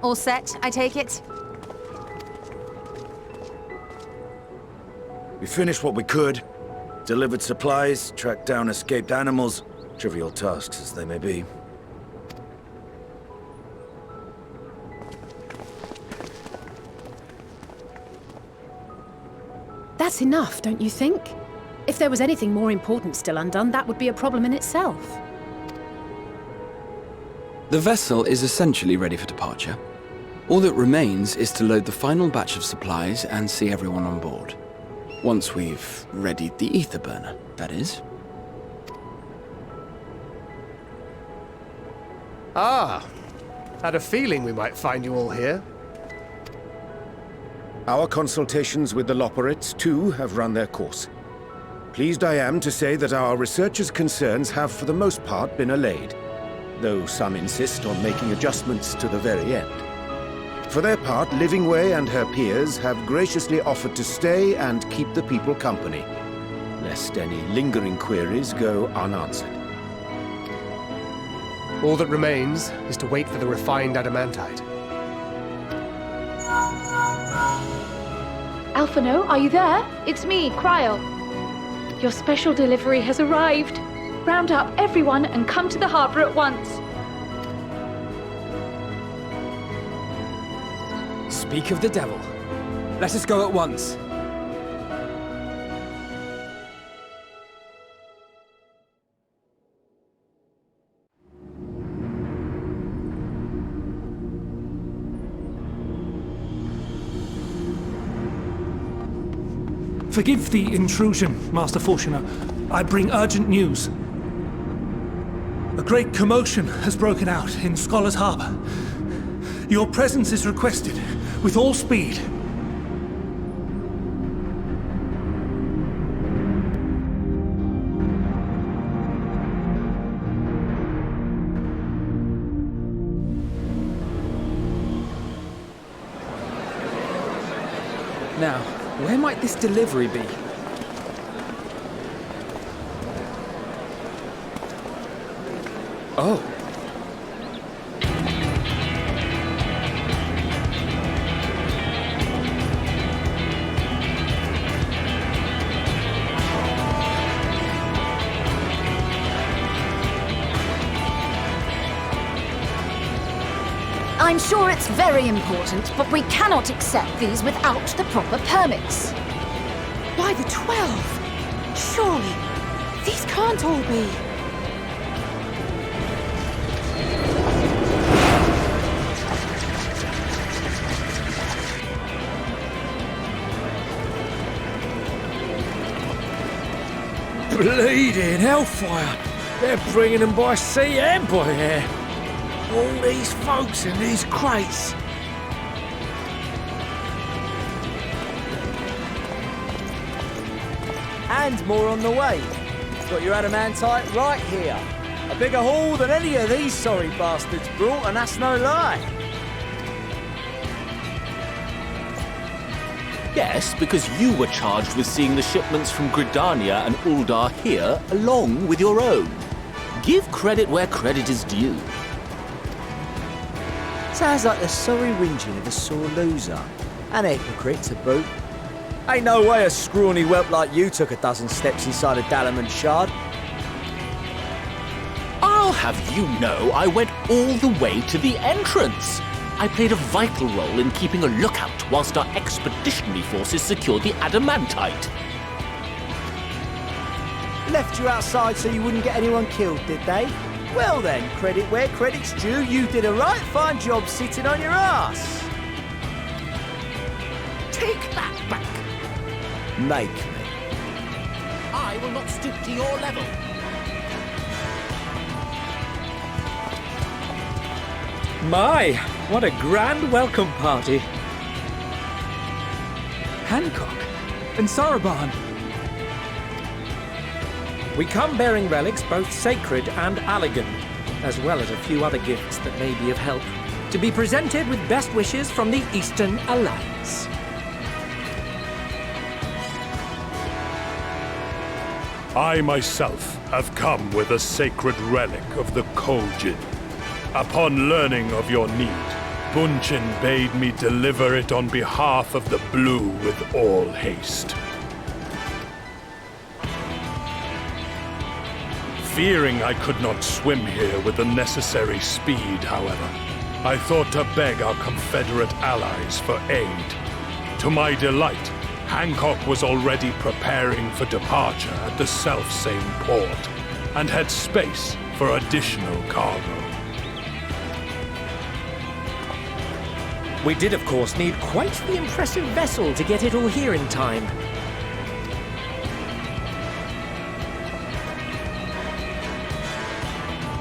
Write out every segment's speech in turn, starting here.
All set, I take it? We finished what we could. Delivered supplies, tracked down escaped animals. Trivial tasks as they may be. That's enough, don't you think? If there was anything more important still undone, that would be a problem in itself. The vessel is essentially ready for departure. All that remains is to load the final batch of supplies and see everyone on board. Once we've readied the ether burner, that is. Ah, had a feeling we might find you all here. Our consultations with the Loperates, too, have run their course. Pleased I am to say that our researchers' concerns have for the most part been allayed, though some insist on making adjustments to the very end. For their part, Livingway and her peers have graciously offered to stay and keep the people company, lest any lingering queries go unanswered. All that remains is to wait for the refined adamantite. Alphino, are you there? It's me, Cryo. Your special delivery has arrived. Round up everyone and come to the harbor at once. Speak of the devil. Let us go at once. Forgive the intrusion, Master Fortuner. I bring urgent news. A great commotion has broken out in Scholar's Harbor. Your presence is requested, with all speed. Now, where might this delivery be? Oh. I'm sure it's very important, but we cannot accept these without the proper permits. By the 12! Surely, these can't all be... Bleeding hellfire! They're bringing them by sea and by air. All these folks in these crates. And more on the way. Got your adamantite right here. A bigger haul than any of these sorry bastards brought, and that's no lie. Yes, because you were charged with seeing the shipments from Gridania and Uldar here, along with your own. Give credit where credit is due. Sounds like the sorry whinging of a sore loser. An hypocrite to boot. Ain't no way a scrawny whelp like you took a dozen steps inside a Adamant shard. I'll have you know I went all the way to the entrance. I played a vital role in keeping a lookout whilst our expeditionary forces secured the adamantite. Left you outside so you wouldn't get anyone killed, did they? Well then, credit where credit's due, you did a right fine job sitting on your ass. Take that back. Make me. I will not stoop to your level. My, what a grand welcome party. Hancock and Saraban. We come bearing relics both sacred and elegant, as well as a few other gifts that may be of help, to be presented with best wishes from the Eastern Alliance. I myself have come with a sacred relic of the Kojin. Upon learning of your need, Bunchen bade me deliver it on behalf of the Blue with all haste. Fearing I could not swim here with the necessary speed, however, I thought to beg our Confederate allies for aid. To my delight, Hancock was already preparing for departure at the selfsame port, and had space for additional cargo. We did, of course, need quite the impressive vessel to get it all here in time.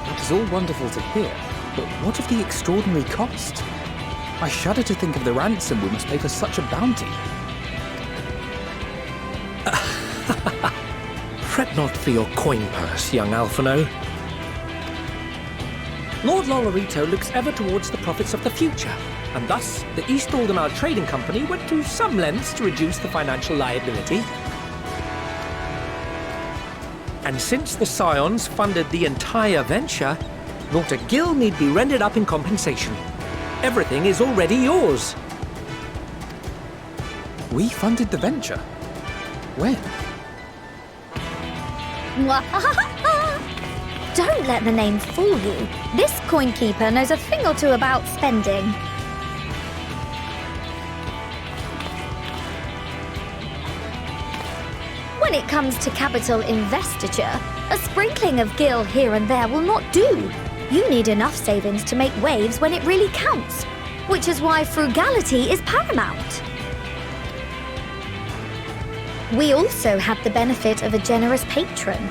That is all wonderful to hear, but what of the extraordinary cost? I shudder to think of the ransom we must pay for such a bounty. Fret not for your coin purse, young Alphino. Lord Lolorito looks ever towards the profits of the future, and thus the East Aldenar Trading Company went to some lengths to reduce the financial liability. And since the Scions funded the entire venture, not a gill need be rendered up in compensation. Everything is already yours. We funded the venture? When? Don't let the name fool you. This coinkeeper knows a thing or two about spending. When it comes to capital investiture, a sprinkling of gil here and there will not do. You need enough savings to make waves when it really counts, which is why frugality is paramount. We also have the benefit of a generous patron.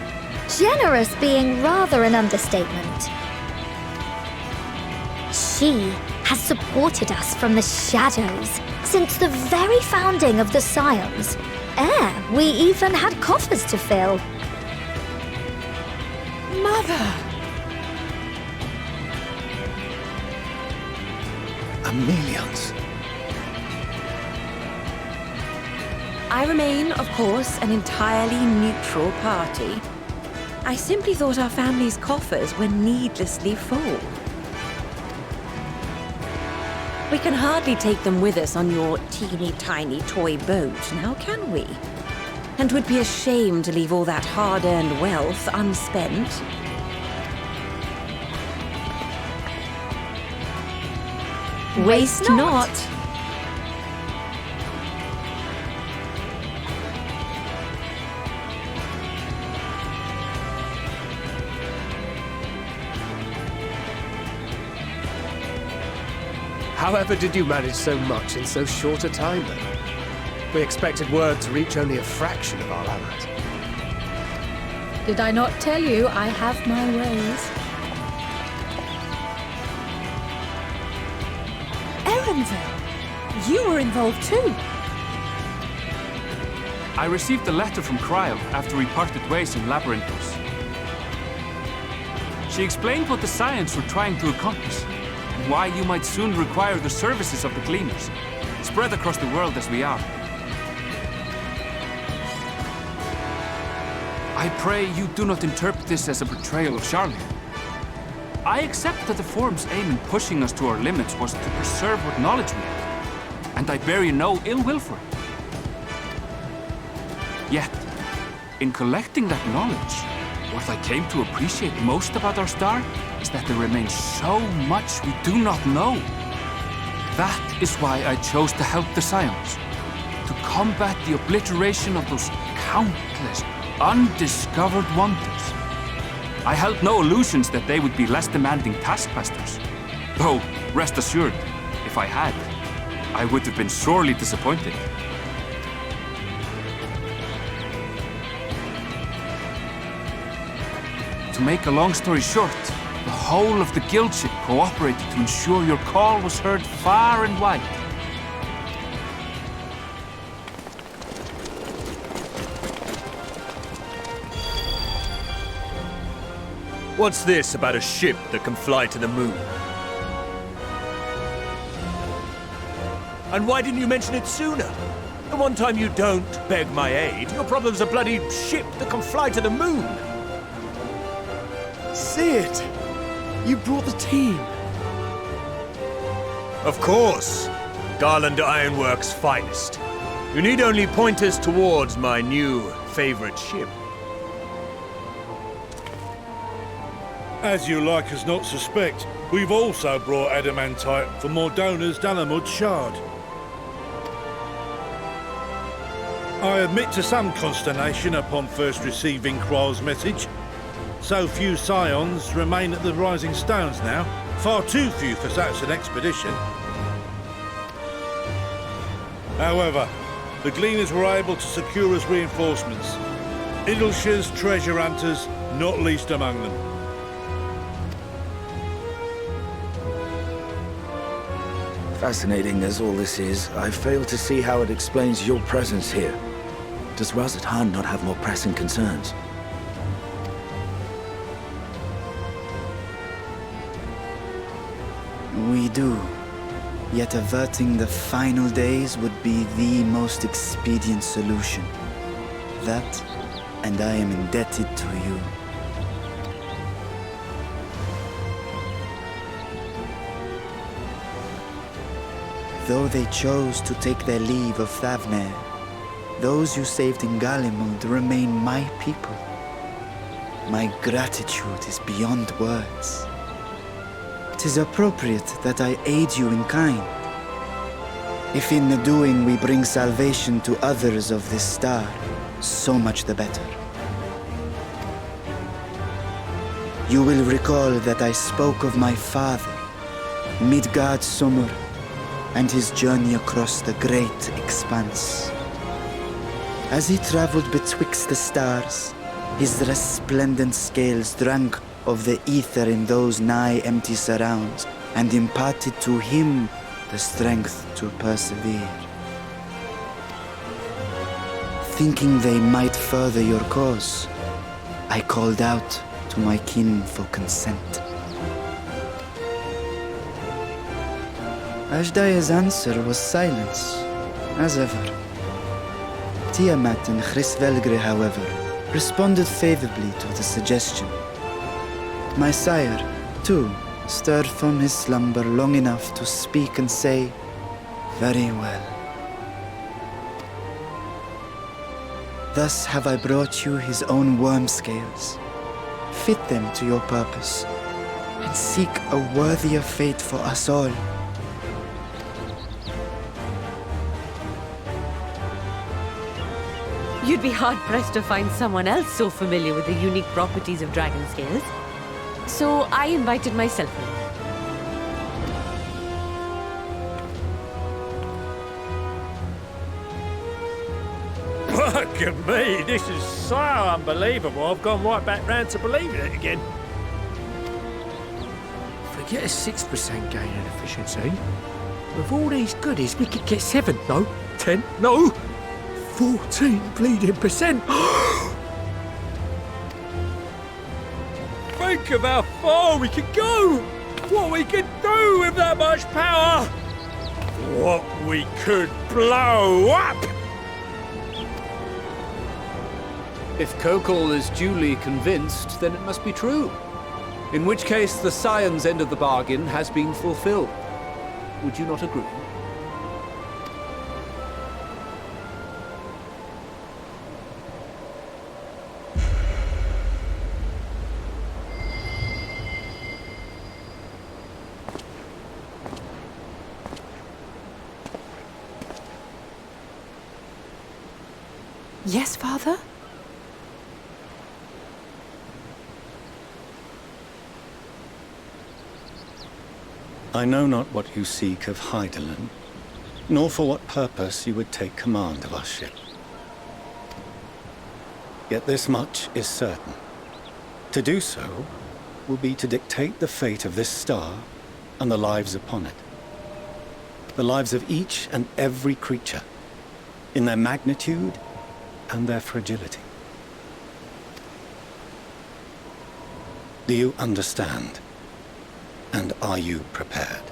Generous being rather an understatement. She has supported us from the shadows since the very founding of the Scions. We even had coffers to fill. Mother! Millions. I remain, of course, an entirely neutral party. I simply thought our family's coffers were needlessly full. We can hardly take them with us on your teeny-tiny toy boat, now can we? And 'twould be a shame to leave all that hard-earned wealth unspent. Waste not. However did you manage so much in so short a time, then? We expected word to reach only a fraction of our allies. Did I not tell you I have my ways? Erenville, you were involved too. I received a letter from Cryo after we parted ways in Labyrinthos. She explained what the Scions were trying to accomplish, and why you might soon require the services of the Gleaners, spread across the world as we are. I pray you do not interpret this as a betrayal of Charlotte. I accept that the Forum's aim in pushing us to our limits was to preserve what knowledge we have, and I bear you no ill will for it. Yet, in collecting that knowledge, what I came to appreciate most about our star is that there remains so much we do not know. That is why I chose to help the Scions, to combat the obliteration of those countless, undiscovered wonders. I held no illusions that they would be less demanding taskmasters. Though, rest assured, if I had, I would have been sorely disappointed. To make a long story short, the whole of the guild ship cooperated to ensure your call was heard far and wide. What's this about a ship that can fly to the moon? And why didn't you mention it sooner? The one time you don't beg my aid, your problem's a bloody ship that can fly to the moon. See it! You brought the team. Of course. Garland Ironworks' finest. You need only point us towards my new favorite ship. As you like us not suspect, we've also brought Adamantite for Mordona's Dalamud Shard. I admit to some consternation upon first receiving Kryl's message. So few scions remain at the Rising Stones now. Far too few for such an expedition. However, the Gleaners were able to secure us reinforcements. Idleshire's treasure hunters, not least among them. Fascinating as all this is, I fail to see how it explains your presence here. Does Razat Han not have more pressing concerns? We do. Yet averting the final days would be the most expedient solution. That, and I am indebted to you. Though they chose to take their leave of Thavnair, those you saved in Garlemald remain my people. My gratitude is beyond words. 'Tis appropriate that I aid you in kind. If in the doing we bring salvation to others of this star, so much the better. You will recall that I spoke of my father, Midgard Sommer, and his journey across the great expanse. As he traveled betwixt the stars, his resplendent scales drank of the ether in those nigh empty surrounds, and imparted to him the strength to persevere. Thinking they might further your cause, I called out to my kin for consent. Ashdai's answer was silence, as ever. Tiamat and Chrisvelgre, however, responded favorably to the suggestion. My sire, too, stirred from his slumber long enough to speak and say, "Very well." Thus have I brought you his own worm scales. Fit them to your purpose, and seek a worthier fate for us all. You'd be hard-pressed to find someone else so familiar with the unique properties of dragon scales. So I invited myself in. Look at me, this is so unbelievable. I've gone right back round to believing it again. Forget a 6% gain in efficiency. With all these goodies, we could get 7, no, 10, no, 14 bleeding percent. Think of how far we could go! What we could do with that much power! What we could blow up! If Kokol is duly convinced, then it must be true. In which case, the Scion's end of the bargain has been fulfilled. Would you not agree? Yes, Father? I know not what you seek of Hydaelyn, nor for what purpose you would take command of our ship. Yet this much is certain. To do so will be to dictate the fate of this star and the lives upon it. The lives of each and every creature, in their magnitude and their fragility. Do you understand? And are you prepared?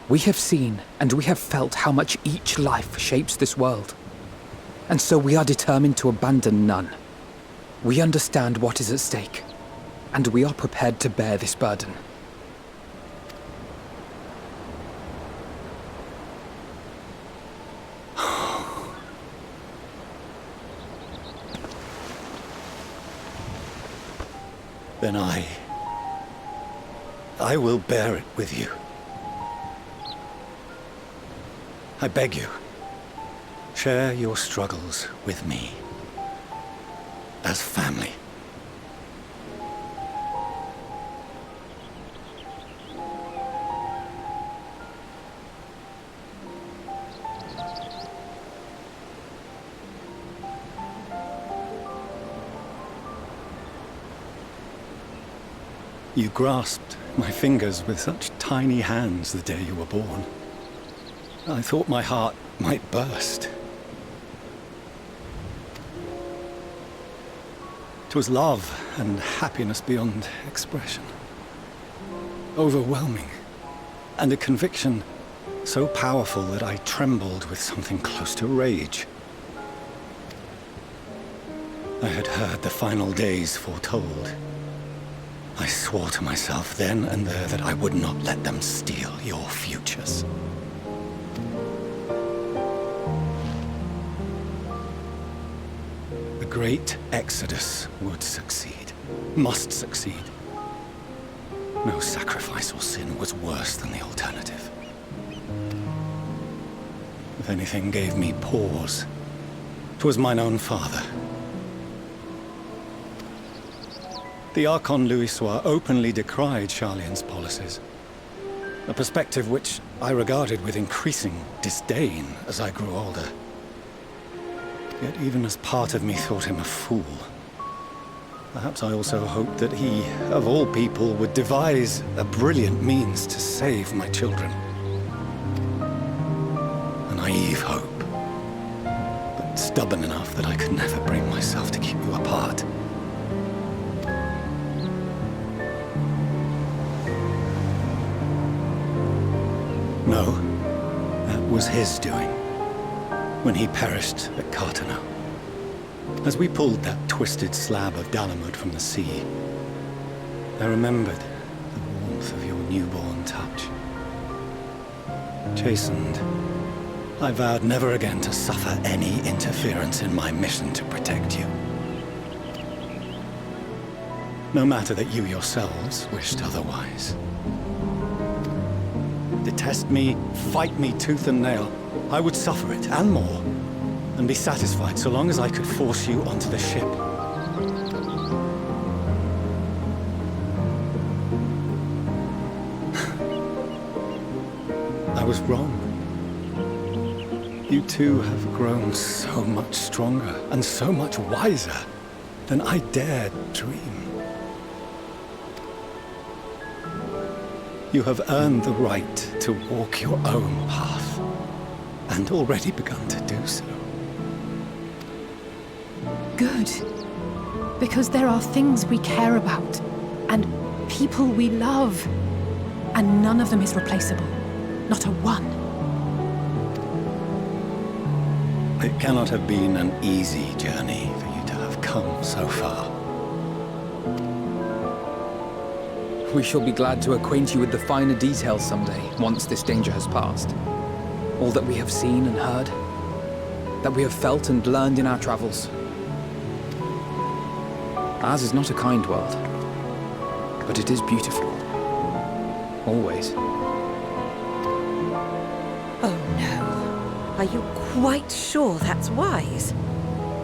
We have seen and we have felt how much each life shapes this world. And so we are determined to abandon none. We understand what is at stake, And we are prepared to bear this burden. Then I will bear it with you. I beg you, share your struggles with me. As family. You grasped my fingers with such tiny hands the day you were born. I thought my heart might burst. It was love and happiness beyond expression. Overwhelming. And a conviction so powerful that I trembled with something close to rage. I had heard the final days foretold. I swore to myself then and there that I would not let them steal your futures. The great exodus would succeed, must succeed. No sacrifice or sin was worse than the alternative. If anything gave me pause, 'twas mine own father. The Archon Louisoix openly decried Charlian's policies, a perspective which I regarded with increasing disdain as I grew older. Yet even as part of me thought him a fool, perhaps I also hoped that he, of all people, would devise a brilliant means to save my children. A naive hope, but stubborn enough that I could never bring myself to keep you apart. No, that was his doing, when he perished at Cartano. As we pulled that twisted slab of Bahamut from the sea, I remembered the warmth of your newborn touch. Chastened, I vowed never again to suffer any interference in my mission to protect you. No matter that you yourselves wished otherwise. Detest me, fight me tooth and nail, I would suffer it, and more, and be satisfied so long as I could force you onto the ship. I was wrong. You two have grown so much stronger and so much wiser than I dared dream. You have earned the right to walk your own path, and already begun to do so. Good. Because there are things we care about, and people we love, and none of them is replaceable. Not a one. It cannot have been an easy journey for you to have come so far. We shall be glad to acquaint you with the finer details someday, once this danger has passed. All that we have seen and heard, that we have felt and learned in our travels. Ours is not a kind world, but it is beautiful. Always. Oh no. Are you quite sure that's wise?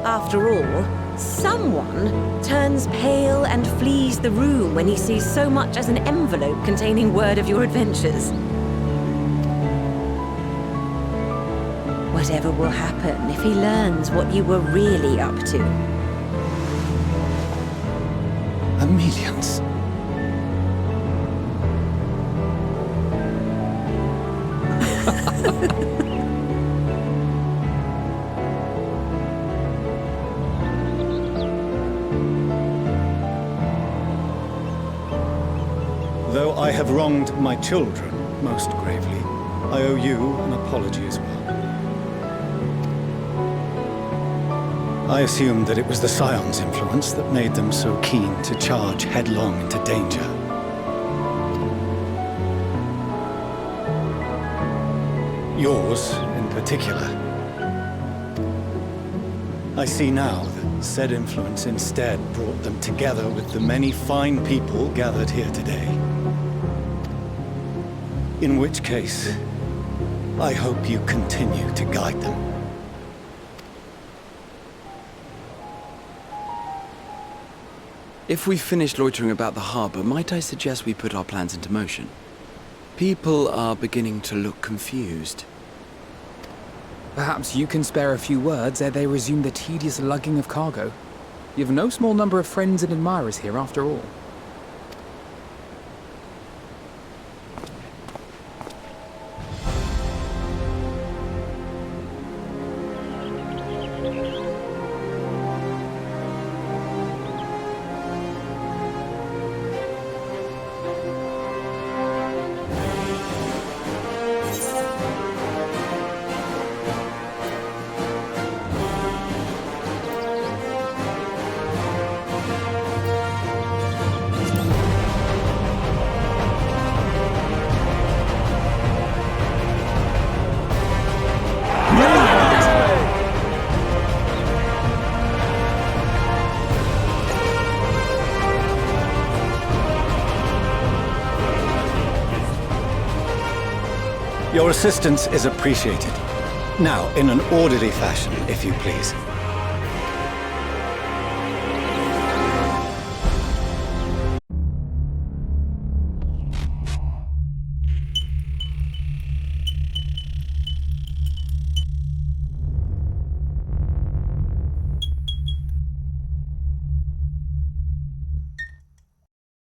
After all, someone turns pale and flees the room when he sees so much as an envelope containing word of your adventures. Whatever will happen if he learns what you were really up to? Millions. Though I have wronged my children most gravely, I owe you an apology as well. I assumed that it was the Scion's influence that made them so keen to charge headlong into danger. Yours, in particular. I see now that said influence instead brought them together with the many fine people gathered here today. In which case, I hope you continue to guide them. If we've finished loitering about the harbor, might I suggest we put our plans into motion? People are beginning to look confused. Perhaps you can spare a few words ere they resume the tedious lugging of cargo. You have no small number of friends and admirers here after all. Your assistance is appreciated. Now, in an orderly fashion, if you please.